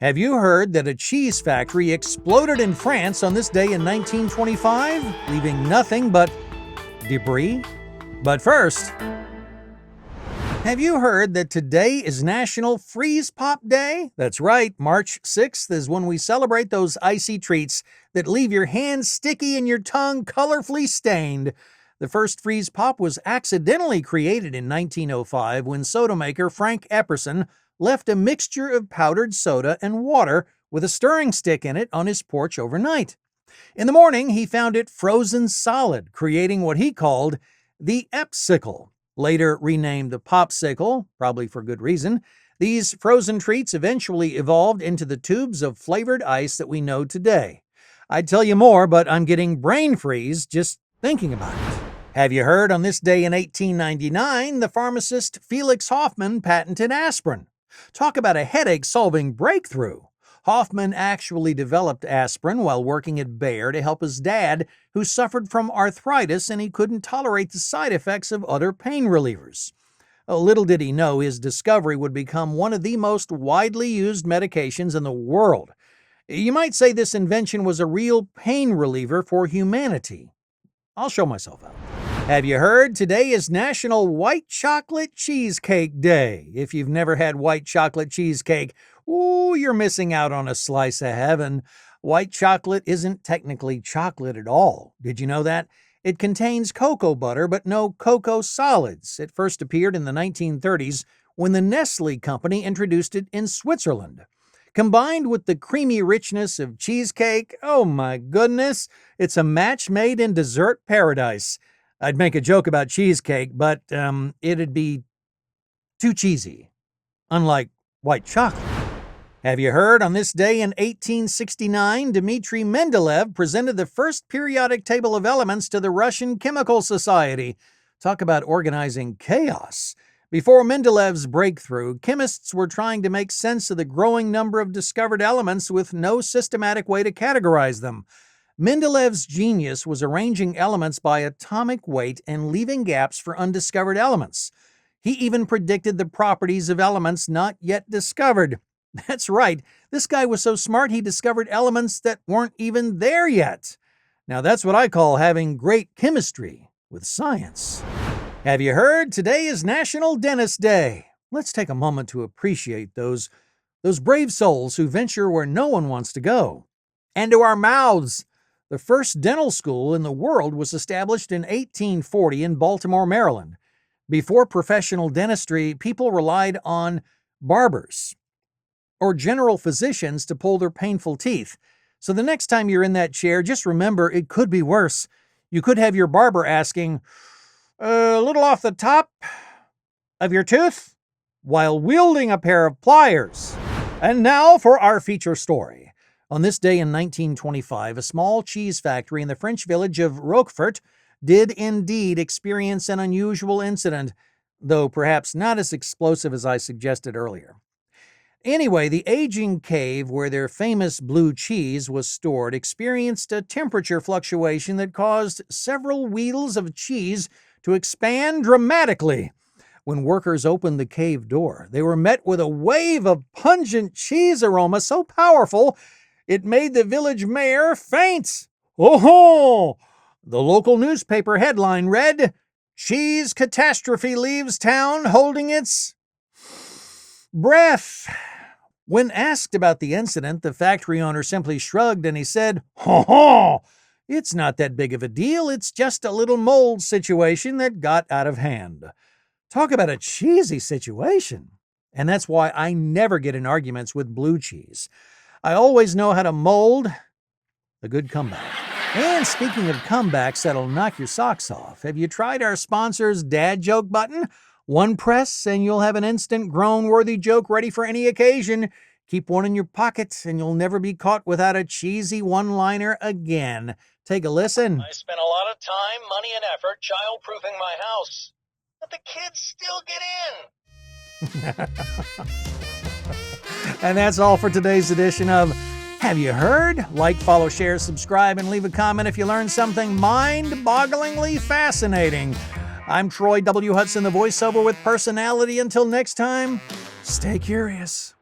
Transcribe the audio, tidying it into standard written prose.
Have you heard that a cheese factory exploded in France on this day in 1925, leaving nothing but debris? But first, have you heard that today is National Freeze Pop Day? That's right, March 6th is when we celebrate those icy treats that leave your hands sticky and your tongue colorfully stained. The first freeze pop was accidentally created in 1905 when soda maker Frank Epperson left a mixture of powdered soda and water with a stirring stick in it on his porch overnight. In the morning, he found it frozen solid, creating what he called the Epsicle, later renamed the Popsicle, probably for good reason. These frozen treats eventually evolved into the tubes of flavored ice that we know today. I'd tell you more, but I'm getting brain freeze just thinking about it. Have you heard on this day in 1899, the pharmacist Felix Hoffmann patented aspirin? Talk about a headache-solving breakthrough. Hoffmann actually developed aspirin while working at Bayer to help his dad, who suffered from arthritis and he couldn't tolerate the side effects of other pain relievers. Little did he know his discovery would become one of the most widely used medications in the world. You might say this invention was a real pain reliever for humanity. I'll show myself out. Have you heard? Today is National White Chocolate Cheesecake Day. If you've never had white chocolate cheesecake, ooh, you're missing out on a slice of heaven. White chocolate isn't technically chocolate at all. Did you know that? It contains cocoa butter, but no cocoa solids. It first appeared in the 1930s when the Nestle company introduced it in Switzerland. Combined with the creamy richness of cheesecake, oh my goodness, it's a match made in dessert paradise. I'd make a joke about cheesecake, but it'd be too cheesy, unlike white chocolate. Have you heard? On this day in 1869, Dmitri Mendeleev presented the first periodic table of elements to the Russian Chemical Society. Talk about organizing chaos. Before Mendeleev's breakthrough, chemists were trying to make sense of the growing number of discovered elements with no systematic way to categorize them. Mendeleev's genius was arranging elements by atomic weight and leaving gaps for undiscovered elements. He even predicted the properties of elements not yet discovered. That's right, this guy was so smart he discovered elements that weren't even there yet. Now that's what I call having great chemistry with science. Have you heard? Today is National Dentist Day. Let's take a moment to appreciate those brave souls who venture where no one wants to go. And to our mouths. The first dental school in the world was established in 1840 in Baltimore, Maryland. Before professional dentistry, people relied on barbers or general physicians to pull their painful teeth. So the next time you're in that chair, just remember it could be worse. You could have your barber asking, a little off the top of your tooth, while wielding a pair of pliers. And now for our feature story. On this day in 1925, a small cheese factory in the French village of Roquefort did indeed experience an unusual incident, though perhaps not as explosive as I suggested earlier. Anyway, the aging cave where their famous blue cheese was stored experienced a temperature fluctuation that caused several wheels of cheese to expand dramatically. When workers opened the cave door, they were met with a wave of pungent cheese aroma so powerful it made the village mayor faint. Oh-ho! The local newspaper headline read, "Cheese Catastrophe Leaves Town Holding Its Breath." When asked about the incident, the factory owner simply shrugged and he said, "Ho-ho! It's not that big of a deal. It's just a little mold situation that got out of hand." Talk about a cheesy situation. And that's why I never get in arguments with blue cheese. I always know how to mold a good comeback. And speaking of comebacks that'll knock your socks off, have you tried our sponsor's dad joke button? One press and you'll have an instant groan-worthy joke ready for any occasion. Keep one in your pocket and you'll never be caught without a cheesy one-liner again. Take a listen. I spent a lot of time, money, and effort child-proofing my house, but the kids still get in. And that's all for today's edition of Have You Heard? Like, follow, share, subscribe, and leave a comment if you learned something mind-bogglingly fascinating. I'm Troy W. Hudson, the voiceover with personality. Until next time, stay curious.